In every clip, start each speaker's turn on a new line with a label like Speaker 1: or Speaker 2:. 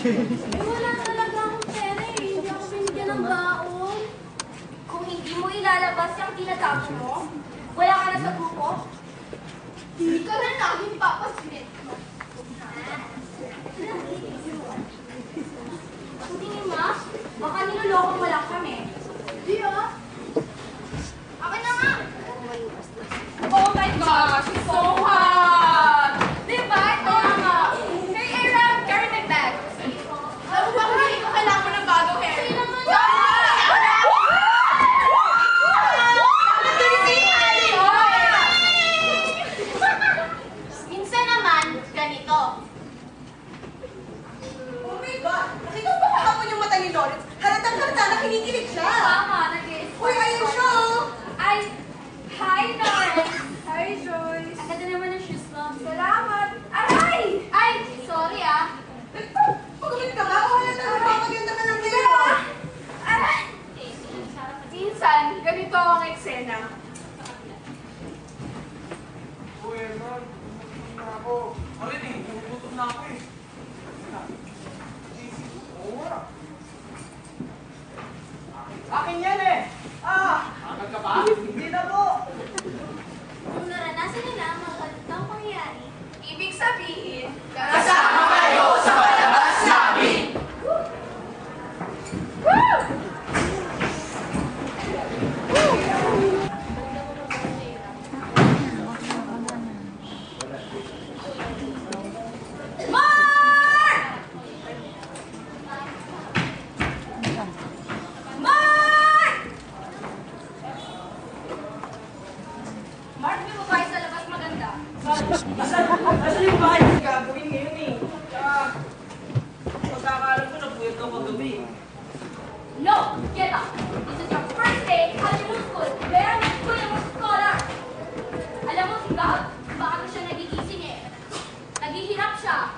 Speaker 1: Wala talaga akong pera eh. Hindi ako binigyan ng baon. Kung hindi mo ilalabas yung tinatago mo, wala ka na sa grupo. Hindi ka na namin papasimit. Kung tingin mo, baka niloloko mo lang kami. Di ah. Akin na nga. Oh my gosh, it's so hot! Diba? Ito nga. Hey, Aaron, carry my bag. Alam mo ba kung hindi ko kailangan ng bago hair? Sige naman. Minsan naman, ganito.
Speaker 2: Oh my God! Nakita mo ba kahapon yung mata ni Lawrence? Halatang-halata na kinikilig siya.
Speaker 1: Tama, nag-i-sport.
Speaker 2: Uy, ayun siya oh!
Speaker 1: Ay, hi, Lawrence. Hi, Joyce. Ang ganda naman ng shoes mo. Salamat. Aray! Ay, sorry ah.
Speaker 2: Pagkamit ka ba? O halatang napapaganda ka ng hair.
Speaker 1: Aray! Minsan, ganito ang eksena.
Speaker 3: Uy, Eman, gutom na ako. Arin eh, gutom na ako eh. Oo nga. Akin yan eh! Akin ka ba? Hindi na po!
Speaker 1: Kung naranasan nila ang mga ganitong pangyayari, ibig sabihin,
Speaker 4: Kasama kayo sa palabas namin!
Speaker 1: Mark! Mark! Mark, may babae sa labas maganda.
Speaker 3: Asan yung bahay yung gagawin ngayon eh? Tsaka, pagkakalam ko napuyat ako kagabi.
Speaker 1: No! Get up! This is your first day at the new school. Where is your scholar? Alam mo, si Gab, baka siya nagigising eh. Naghihirap siya.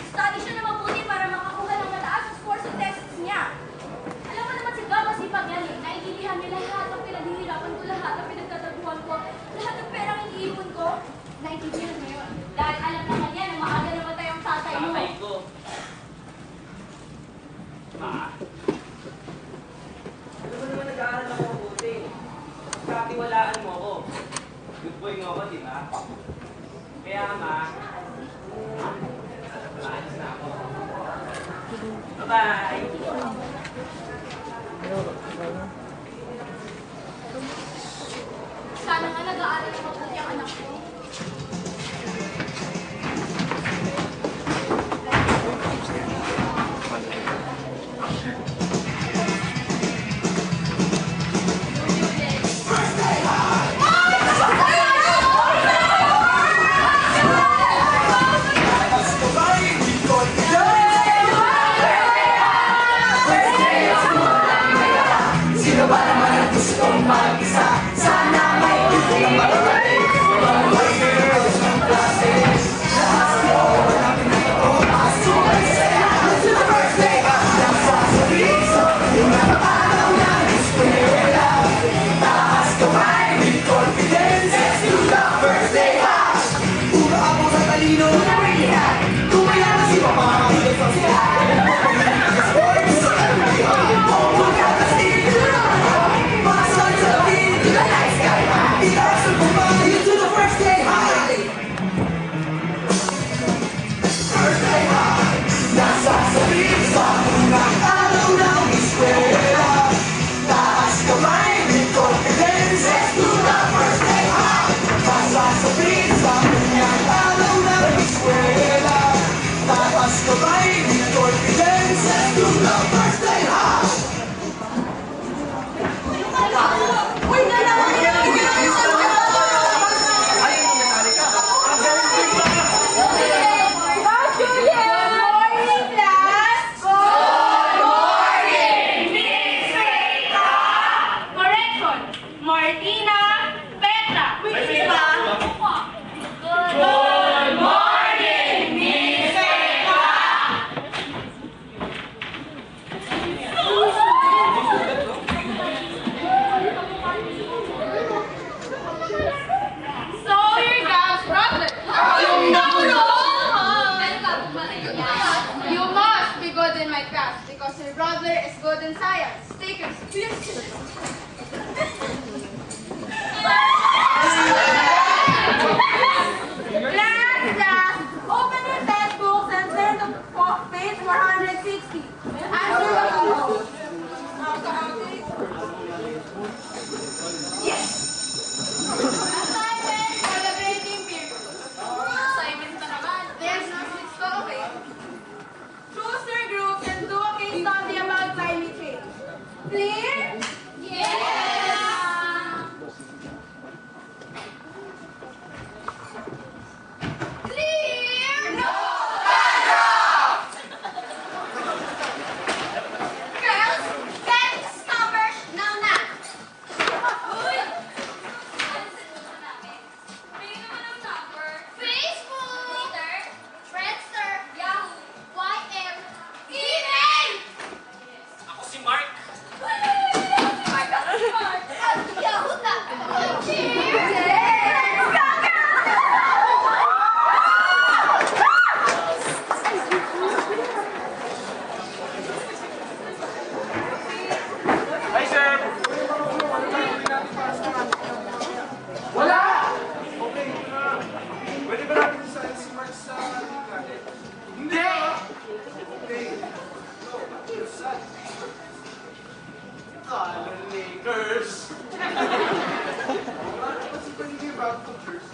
Speaker 1: Study siya na mabuti para makakuha ng mataas sa scores sa tests niya. Alam mo naman si Gab, masipag yan eh. Naiintindihan niya lahat ang pinaghihirapan ko, lahat ang pinagtataguhan ko, lahat ng perang iniipon ko. Naiintindihan mo yun. Dahil alam naman yan, na maaga naman tayong tatay mo.
Speaker 3: Tatay ko. Ma? Alam mo naman nag-aaral ako mabuti. Katiwalaan mo ako. Good boy mo ako, di ba? Kaya ma, maalis na ako. Bye-bye!
Speaker 1: Sana nga nag-aaral ng mabuti ang anak ko.
Speaker 4: Sino ba naman ang gustong mag-isa? Sana may gusto
Speaker 1: my class because your brother is good in science. Take your
Speaker 2: Class! Open your textbooks and turn to page 460. Answer the clue. Yes!
Speaker 1: assignment for the grading period. Assignment na naman. There's no switch to, okay?
Speaker 2: Choose your groups and do a case study about climate change. Clear?
Speaker 1: Yeah! Clear? No! Girls, get this number now na. Uy! Alisin mo na namin. Bigyan naman ang number. Facebook! Twitter! Friendster! Yahoo! YM! Email!
Speaker 3: Ako si Mark.
Speaker 1: At Yahoo na! Cheers!
Speaker 3: Hi, sir!
Speaker 5: Wala! Okay, pwede ba natin isahin si Mark sa galit? Hindi! Okay. No, you're sad. Color Lakers! What's the thing about pictures?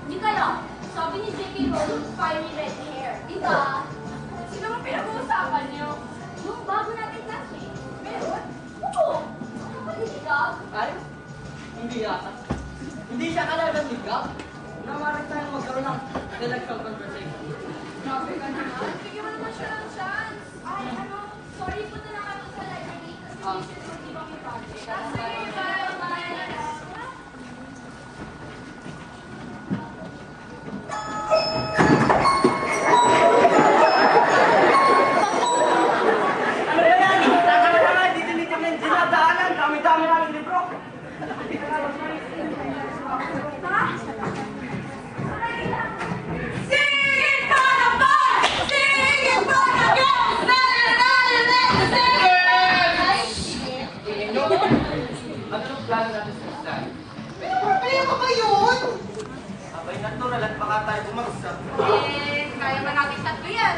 Speaker 1: Hindi kaya, sabi ni J.K. Rowling, fiery red hair. Diba? Sino mo pinag-uusapan niyo? Yung bago natin classmate. Meron? Oo. Ano ba niligaw?
Speaker 6: Ay, hindi yata. Hindi siya kalagang ligaw. Nawarin tayong magkaroon ng intellectual conversation.
Speaker 1: Grabe ka naman. Bigyan mo naman siya ng chance. Ay, ano, sorry, punta na kami sa library kasi may sure di ba may project. Sige, bye.
Speaker 6: Ano ba yan? Tanga-tanga, dito-dito na yung dinadaanan. Dami-dami namin libro.
Speaker 2: Singing for the boys! Singing for the girls!
Speaker 3: Ano yung plano natin sa exam?
Speaker 2: May problema ba yun?
Speaker 3: Abay, natural at baka tayo bumagsak.
Speaker 1: Eh, kaya ba natin tatlo yan?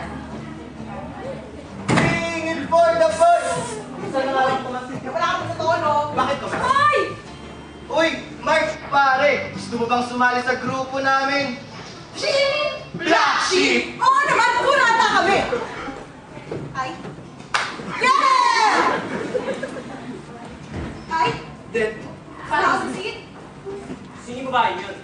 Speaker 5: Singing for the boys!
Speaker 6: Isa na nga lang pumasok.
Speaker 2: Wala kang totoo, no?
Speaker 5: Bakit ko?
Speaker 2: Hoy!
Speaker 5: Uy, Mark, pare! Gusto mo bang sumali sa grupo namin? Black Sheep!
Speaker 2: Oo naman, kurata kami! Ay? Yeah! Ay?
Speaker 5: Dead.
Speaker 2: Parang seat?
Speaker 3: Sino ba yun?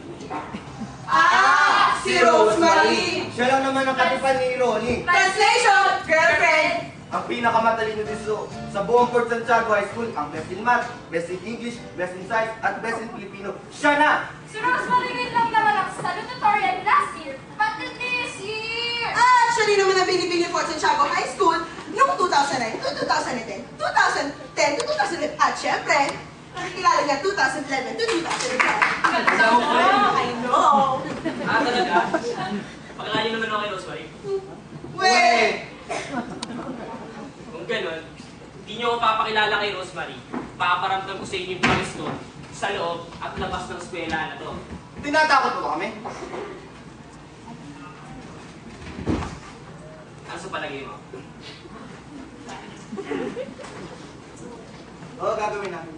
Speaker 2: Ah! Si Rosemary!
Speaker 5: Siya lang naman ang katipan ni Ronnie.
Speaker 2: Translation! Girlfriend!
Speaker 5: Ang pinakamatalino dito sa buong Port Santiago High School, ang best in math, best in English, best in science, at best in Filipino. Siya na!
Speaker 1: Si Rosemary ngayon lang naman ang salutatorian last year, but this year!
Speaker 2: Actually naman ang binibili Port Santiago High School noong 2009 to 2010, 2010 to 2011, at syempre, nakikilala niya 2011 to 2012. I know!
Speaker 3: Ah, talaga? Pagkakali naman ako kay Rosemary.
Speaker 2: Weh!
Speaker 3: Kung ganun, hindi niyo ako papakilala kay Rosemary. Paparamdam ko sa inyo yung pares ko sa loob at labas ng eskwela na to.
Speaker 5: Tinatakot mo ba kami?
Speaker 3: Ano sa palagay mo?
Speaker 5: Oo, gagawin namin.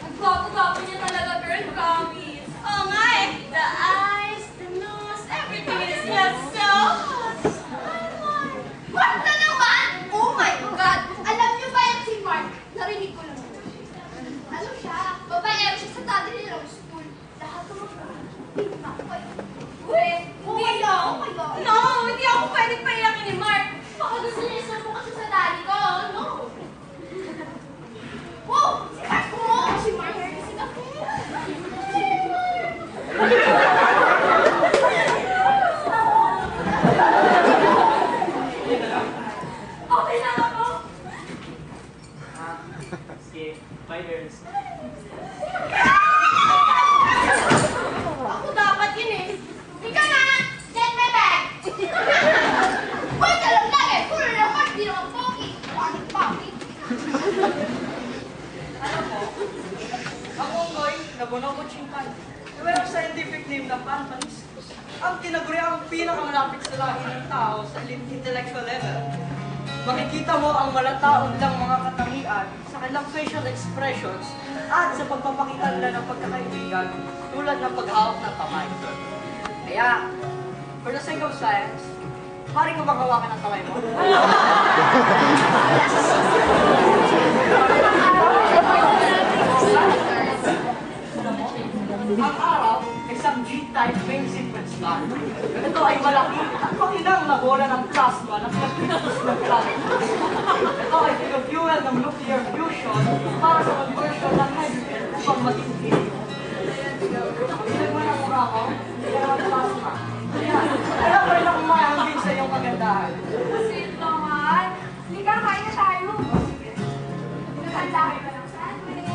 Speaker 1: Ang gwapo-gwapo niya talaga, girl, promise.
Speaker 2: Oo nga eh! The eyes, the nose, everything is just so hot.
Speaker 1: What na naman? Oh my God! Alam niyo ba
Speaker 6: bonobo-chinkan. Mayroong scientific name na Panpaniscus. Ang tinaguriang pinakamalapit sa lahi ng tao sa intellectual level. Makikita mo ang malataon lang mga katangian sa kanilang facial expressions at sa pagpapakita nila ng pagkakaibigan tulad ng paghawak ng kamay. Kaya, for the sake of science, pari ko bang hawakan ang kamay mo? Ang araw ay isang G-type main sequence star. Ito ay malaki at makinang na bola ng plasma na pinapitos ng planet. Ito ay fuel ng nuclear fusion para sa conversion ng hydrogen upang maging helium. Tignan mo na mukha ko, kaya naman plasma. Kaya pa rin akong mahambing sa iyong kagandahan.
Speaker 1: Sweet naman. Lika, kain na tayo. Nakanda kayo ba ng sandwich?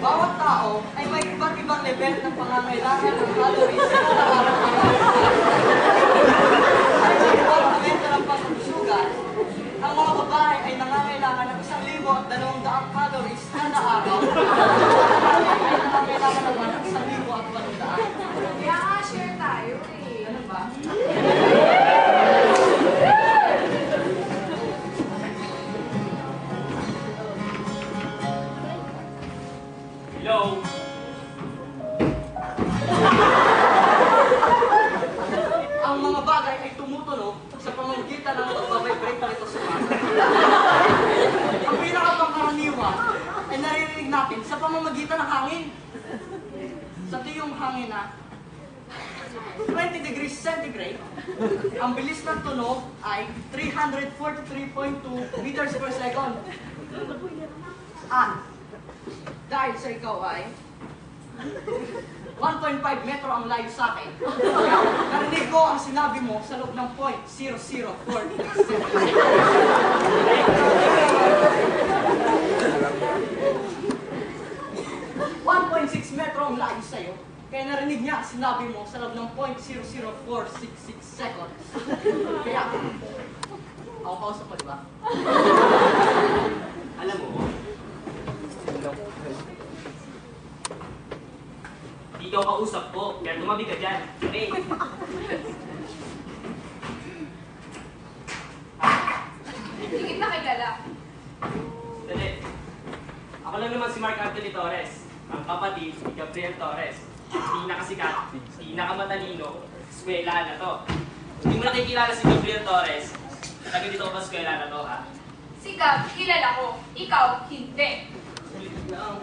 Speaker 6: Bawat tao ay may iba't ibang level ng pangangailangan ng calories sa araw. Ay may ibang momento ng pagsusugat. Ang mga babae ay nangangailangan ng 1,200 calories kada araw. Ang lalaki ay nangangailangan naman ng 1,800.
Speaker 1: Kaya nga, share tayo eh.
Speaker 6: Ganun ba?
Speaker 3: Hello?
Speaker 6: Ang mga bagay ay tumutunog sa pamamagitan ng pagbabibrate nito sa masa. Ang pinakapangkaraniwan ay naririnig natin sa pamamagitan ng hangin. Sa tuyong hangin na 20 degrees centigrade, ang bilis ng tunog ay 343.2 meters per second. At dahil sa ikaw ay 1.5 metro ang layo sa akin. Narinig ko ang sinabi mo sa loob ng 1.6 metro ang layo sa'yo. Kaya narinig niya ang sinabi mo sa loob ng 0.00466 seconds. Kaya, ako kausap mo, di ba?
Speaker 3: Alam mo, hindi ka kausap ko, kaya tumabi ka dyan. Okay?
Speaker 1: Higit na kilala.
Speaker 3: Dali. Ako lang naman si Mark Anthony Torres, ang kapatid ni Gabriel Torres. Pinakasikat, pinakamatalino, eskwela na to. Hindi mo nakikilala si Gabriel Torres, taga dito pa eskwela na to, ha?
Speaker 1: Si Gab, kilala ko. Ikaw, hindi.
Speaker 6: Sulit lang.